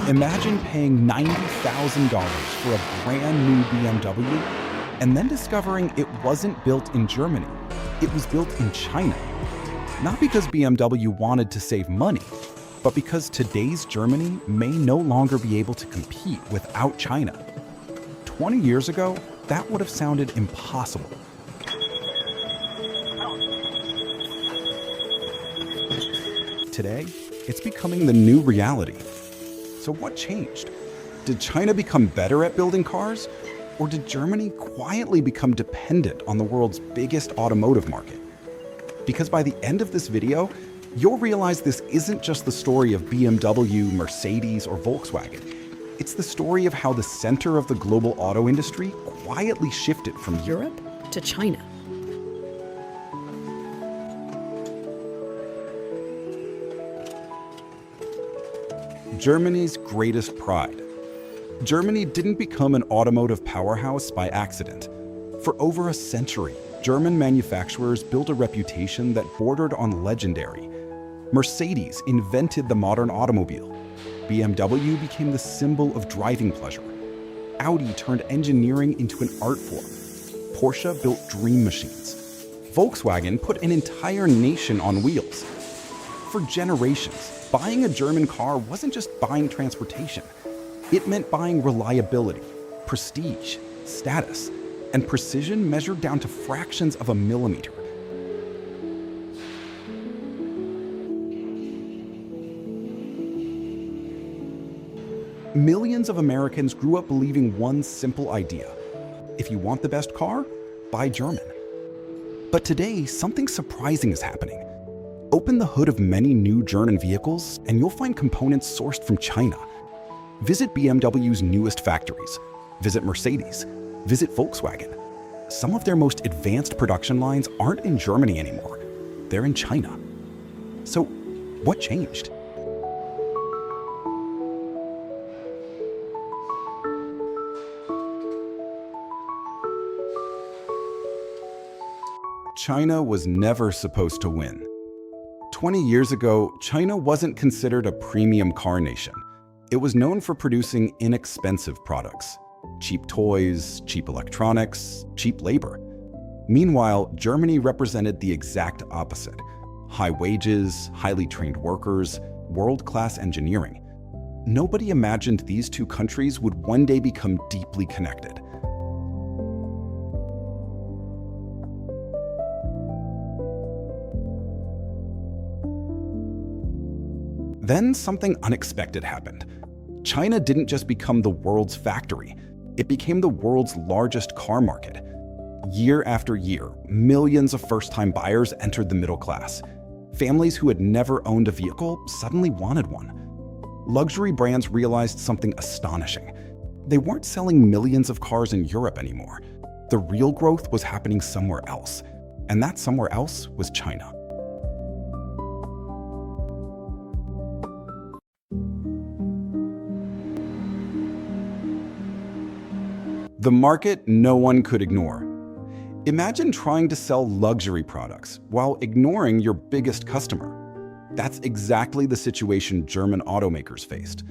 Imagine paying $90,000 for a brand new BMW and then discovering it wasn't built in Germany. It was built in China. Not because BMW wanted to save money, but because today's Germany may no longer be able to compete without China. 20 years ago, that would have sounded impossible. Today, it's becoming the new reality. So what changed? Did China become better at building cars? Or did Germany quietly become dependent on the world's biggest automotive market? Because by the end of this video, you'll realize this isn't just the story of BMW, Mercedes, or Volkswagen. It's the story of how the center of the global auto industry quietly shifted from Europe to China. Germany's greatest pride. Germany didn't become an automotive powerhouse by accident. For over a century, German manufacturers built a reputation that bordered on legendary. Mercedes invented the modern automobile. BMW became the symbol of driving pleasure. Audi turned engineering into an art form. Porsche built dream machines. Volkswagen put an entire nation on wheels. For generations, buying a German car wasn't just buying transportation. It meant buying reliability, prestige, status, and precision measured down to fractions of a millimeter. Millions of Americans grew up believing one simple idea: if you want the best car, buy German. But today, something surprising is happening. Open the hood of many new German vehicles, and you'll find components sourced from China. Visit BMW's newest factories. Visit Mercedes. Visit Volkswagen. Some of their most advanced production lines aren't in Germany anymore. They're in China. So, what changed? China was never supposed to win. 20 years ago, China wasn't considered a premium car nation. It was known for producing inexpensive products: cheap toys, cheap electronics, cheap labor. Meanwhile, Germany represented the exact opposite: high wages, highly trained workers, world-class engineering. Nobody imagined these two countries would one day become deeply connected. Then something unexpected happened. China didn't just become the world's factory, it became the world's largest car market. Year after year, millions of first-time buyers entered the middle class. Families who had never owned a vehicle suddenly wanted one. Luxury brands realized something astonishing. They weren't selling millions of cars in Europe anymore. The real growth was happening somewhere else, and that somewhere else was China. The market no one could ignore. Imagine trying to sell luxury products while ignoring your biggest customer. That's exactly the situation German automakers faced.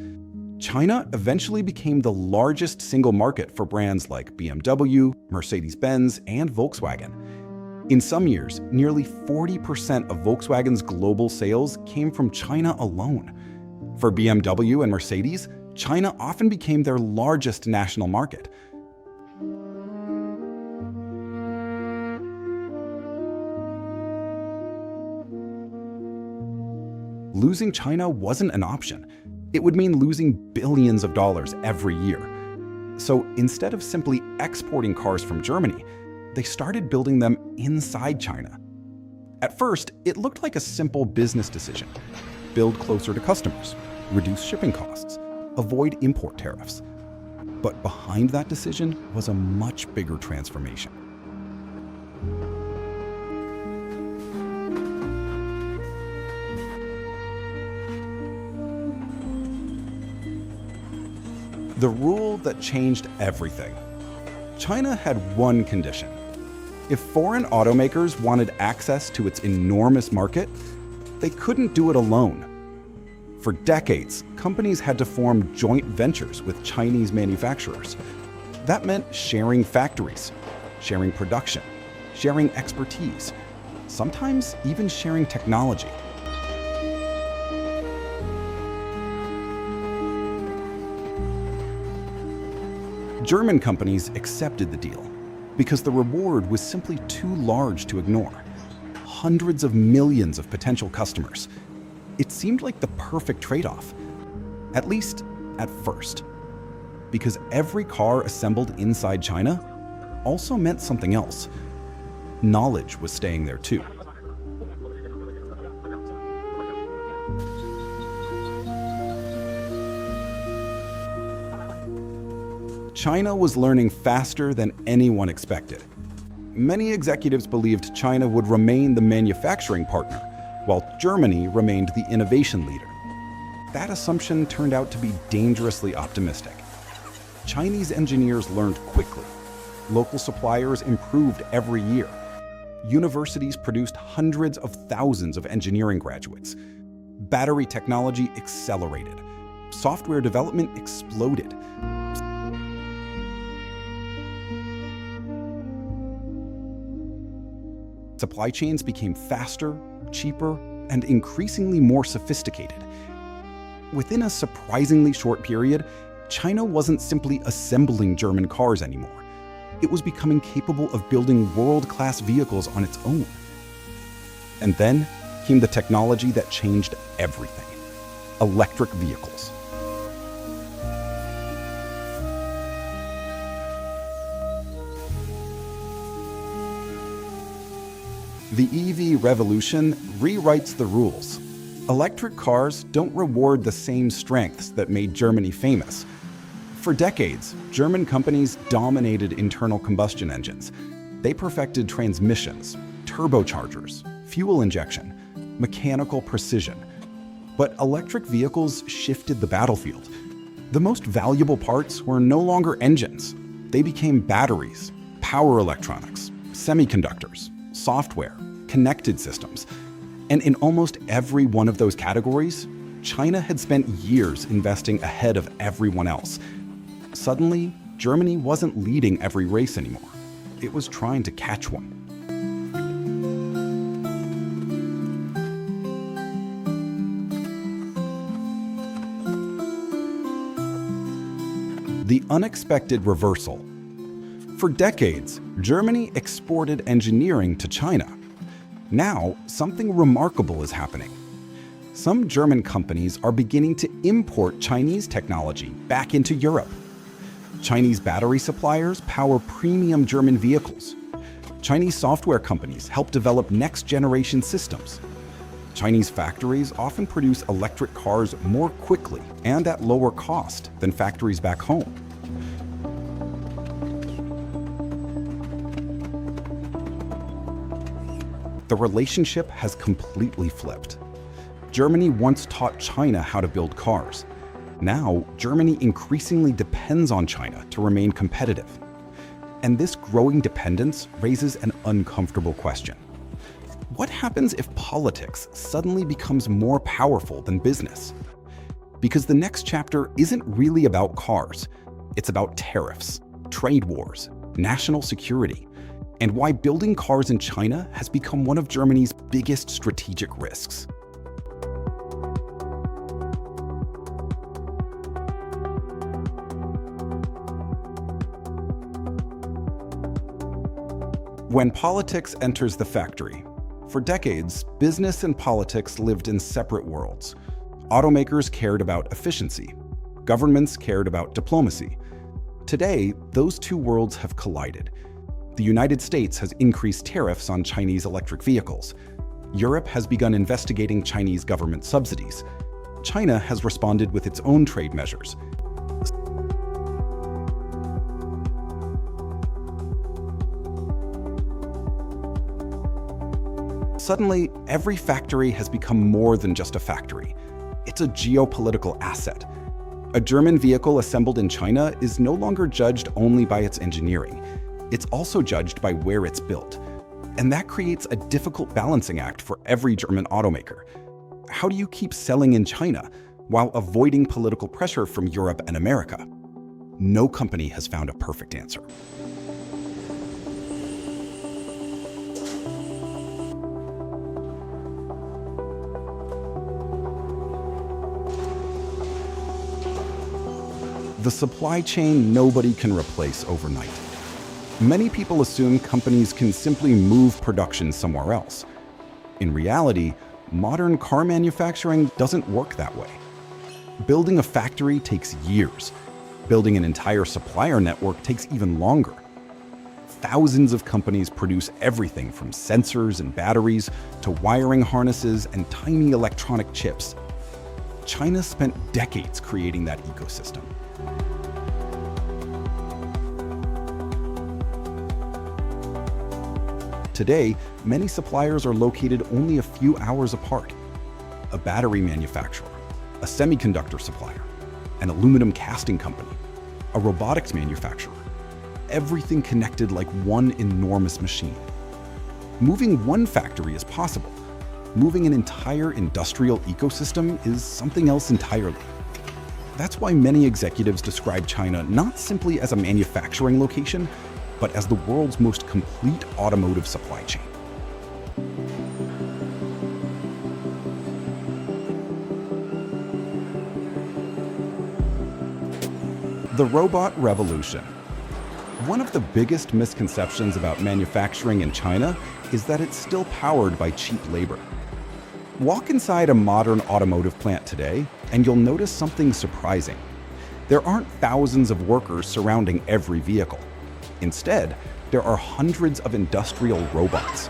China eventually became the largest single market for brands like BMW, Mercedes-Benz, and Volkswagen. In some years, nearly 40% of Volkswagen's global sales came from China alone. For BMW and Mercedes, China often became their largest national market. Losing China wasn't an option. It would mean losing billions of dollars every year. So instead of simply exporting cars from Germany, they started building them inside China. At first, it looked like a simple business decision: build closer to customers, reduce shipping costs, avoid import tariffs. But behind that decision was a much bigger transformation. The rule that changed everything. China had one condition. If foreign automakers wanted access to its enormous market, they couldn't do it alone. For decades, companies had to form joint ventures with Chinese manufacturers. That meant sharing factories, sharing production, sharing expertise, sometimes even sharing technology. German companies accepted the deal because the reward was simply too large to ignore. Hundreds of millions of potential customers. It seemed like the perfect trade-off, at least at first. Because every car assembled inside China also meant something else. Knowledge was staying there too. China was learning faster than anyone expected. Many executives believed China would remain the manufacturing partner, while Germany remained the innovation leader. That assumption turned out to be dangerously optimistic. Chinese engineers learned quickly. Local suppliers improved every year. Universities produced hundreds of thousands of engineering graduates. Battery technology accelerated. Software development exploded. Supply chains became faster, cheaper, and increasingly more sophisticated. Within a surprisingly short period, China wasn't simply assembling German cars anymore. It was becoming capable of building world-class vehicles on its own. And then came the technology that changed everything: electric vehicles. The EV revolution rewrites the rules. Electric cars don't reward the same strengths that made Germany famous. For decades, German companies dominated internal combustion engines. They perfected transmissions, turbochargers, fuel injection, mechanical precision. But electric vehicles shifted the battlefield. The most valuable parts were no longer engines. They became batteries, power electronics, semiconductors, software, connected systems. And in almost every one of those categories, China had spent years investing ahead of everyone else. Suddenly, Germany wasn't leading every race anymore. It was trying to catch one. The unexpected reversal. For decades, Germany exported engineering to China. Now, something remarkable is happening. Some German companies are beginning to import Chinese technology back into Europe. Chinese battery suppliers power premium German vehicles. Chinese software companies help develop next-generation systems. Chinese factories often produce electric cars more quickly and at lower cost than factories back home. The relationship has completely flipped. Germany once taught China how to build cars. Now, Germany increasingly depends on China to remain competitive. And this growing dependence raises an uncomfortable question. What happens if politics suddenly becomes more powerful than business? Because the next chapter isn't really about cars. It's about tariffs, trade wars, national security, and why building cars in China has become one of Germany's biggest strategic risks. When politics enters the factory, for decades, business and politics lived in separate worlds. Automakers cared about efficiency. Governments cared about diplomacy. Today, those two worlds have collided. The United States has increased tariffs on Chinese electric vehicles. Europe has begun investigating Chinese government subsidies. China has responded with its own trade measures. Suddenly, every factory has become more than just a factory. It's a geopolitical asset. A German vehicle assembled in China is no longer judged only by its engineering. It's also judged by where it's built. And that creates a difficult balancing act for every German automaker. How do you keep selling in China while avoiding political pressure from Europe and America. No company has found a perfect answer. The supply chain nobody can replace overnight. Many people assume companies can simply move production somewhere else. In reality, modern car manufacturing doesn't work that way. Building a factory takes years. Building an entire supplier network takes even longer. Thousands of companies produce everything from sensors and batteries to wiring harnesses and tiny electronic chips. China spent decades creating that ecosystem. Today, many suppliers are located only a few hours apart. A battery manufacturer, a semiconductor supplier, an aluminum casting company, a robotics manufacturer. Everything connected like one enormous machine. Moving one factory is possible. Moving an entire industrial ecosystem is something else entirely. That's why many executives describe China not simply as a manufacturing location, but as the world's most complete automotive supply chain. The robot revolution. One of the biggest misconceptions about manufacturing in China is that it's still powered by cheap labor. Walk inside a modern automotive plant today, and you'll notice something surprising. There aren't thousands of workers surrounding every vehicle. Instead, there are hundreds of industrial robots.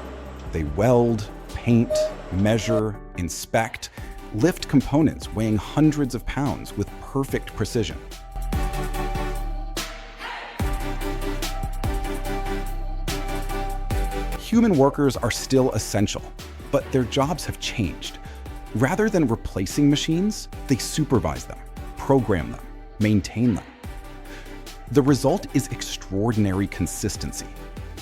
They weld, paint, measure, inspect, lift components weighing hundreds of pounds with perfect precision. Human workers are still essential, but their jobs have changed. Rather than replacing machines, they supervise them, program them, maintain them. The result is extraordinary consistency.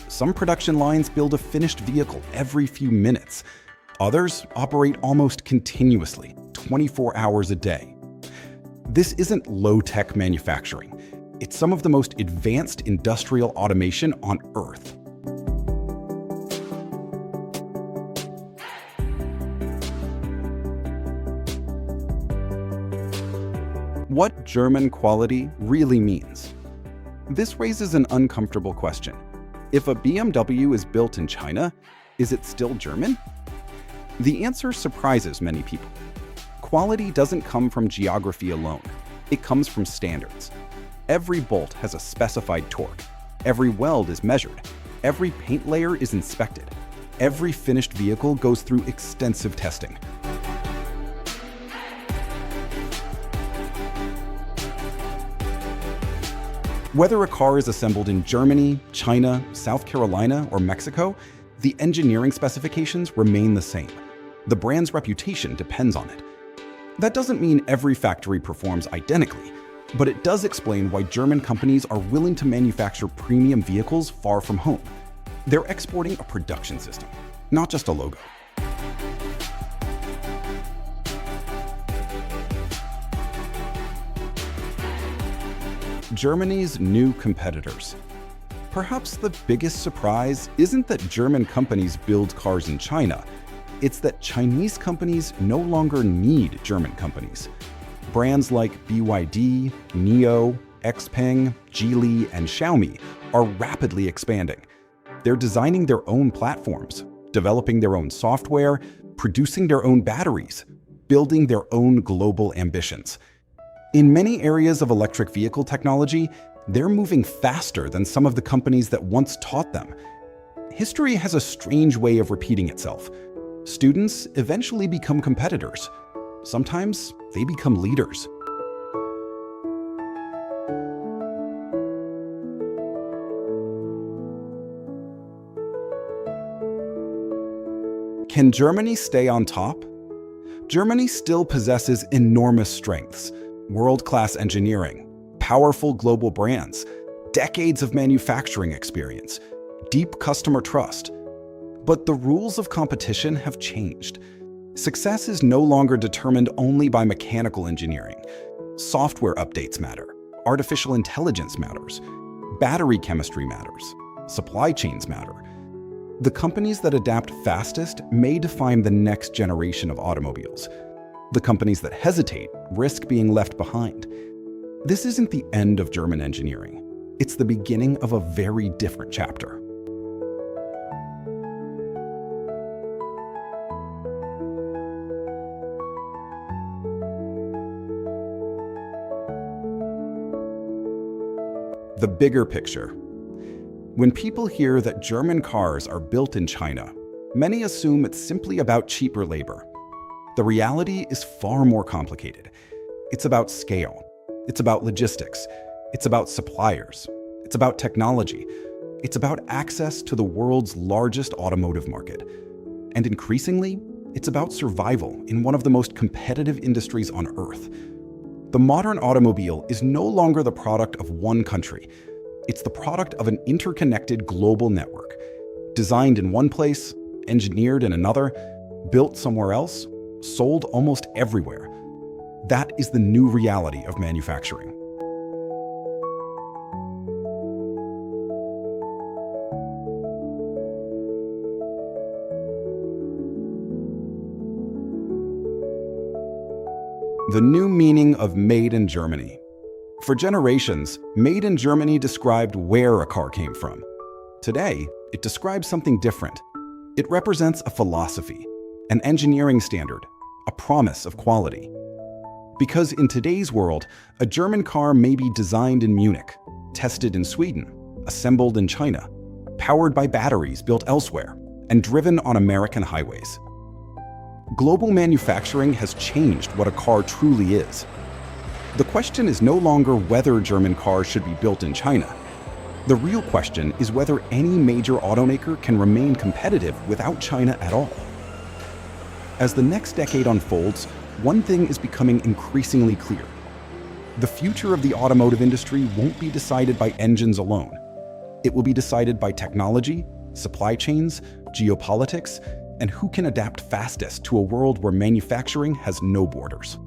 Some production lines build a finished vehicle every few minutes. Others operate almost continuously, 24 hours a day. This isn't low-tech manufacturing. It's some of the most advanced industrial automation on Earth. What German quality really means. This raises an uncomfortable question. If a BMW is built in China, is it still German? The answer surprises many people. Quality doesn't come from geography alone. It comes from standards. Every bolt has a specified torque. Every weld is measured. Every paint layer is inspected. Every finished vehicle goes through extensive testing. Whether a car is assembled in Germany, China, South Carolina, or Mexico, the engineering specifications remain the same. The brand's reputation depends on it. That doesn't mean every factory performs identically, but it does explain why German companies are willing to manufacture premium vehicles far from home. They're exporting a production system, not just a logo. Germany's new competitors. Perhaps the biggest surprise isn't that German companies build cars in China. It's that Chinese companies no longer need German companies. Brands like BYD, NIO, XPeng, Geely, and Xiaomi are rapidly expanding. They're designing their own platforms, developing their own software, producing their own batteries, building their own global ambitions. In many areas of electric vehicle technology, they're moving faster than some of the companies that once taught them. History has a strange way of repeating itself. Students eventually become competitors. Sometimes they become leaders. Can Germany stay on top? Germany still possesses enormous strengths. World-class engineering, powerful global brands, decades of manufacturing experience, deep customer trust. But the rules of competition have changed. Success is no longer determined only by mechanical engineering. Software updates matter. Artificial intelligence matters. Battery chemistry matters. Supply chains matter. The companies that adapt fastest may define the next generation of automobiles. The companies that hesitate risk being left behind. This isn't the end of German engineering. It's the beginning of a very different chapter. The bigger picture. When people hear that German cars are built in China, many assume it's simply about cheaper labor. The reality is far more complicated. It's about scale. It's about logistics. It's about suppliers. It's about technology. It's about access to the world's largest automotive market. And increasingly, it's about survival in one of the most competitive industries on Earth. The modern automobile is no longer the product of one country. It's the product of an interconnected global network. Designed in one place, engineered in another, built somewhere else, sold almost everywhere. That is the new reality of manufacturing. The new meaning of Made in Germany. For generations, Made in Germany described where a car came from. Today, it describes something different. It represents a philosophy, an engineering standard, a promise of quality. Because in today's world, a German car may be designed in Munich, tested in Sweden, assembled in China, powered by batteries built elsewhere, and driven on American highways. Global manufacturing has changed what a car truly is. The question is no longer whether German cars should be built in China. The real question is whether any major automaker can remain competitive without China at all. As the next decade unfolds, one thing is becoming increasingly clear. The future of the automotive industry won't be decided by engines alone. It will be decided by technology, supply chains, geopolitics, and who can adapt fastest to a world where manufacturing has no borders.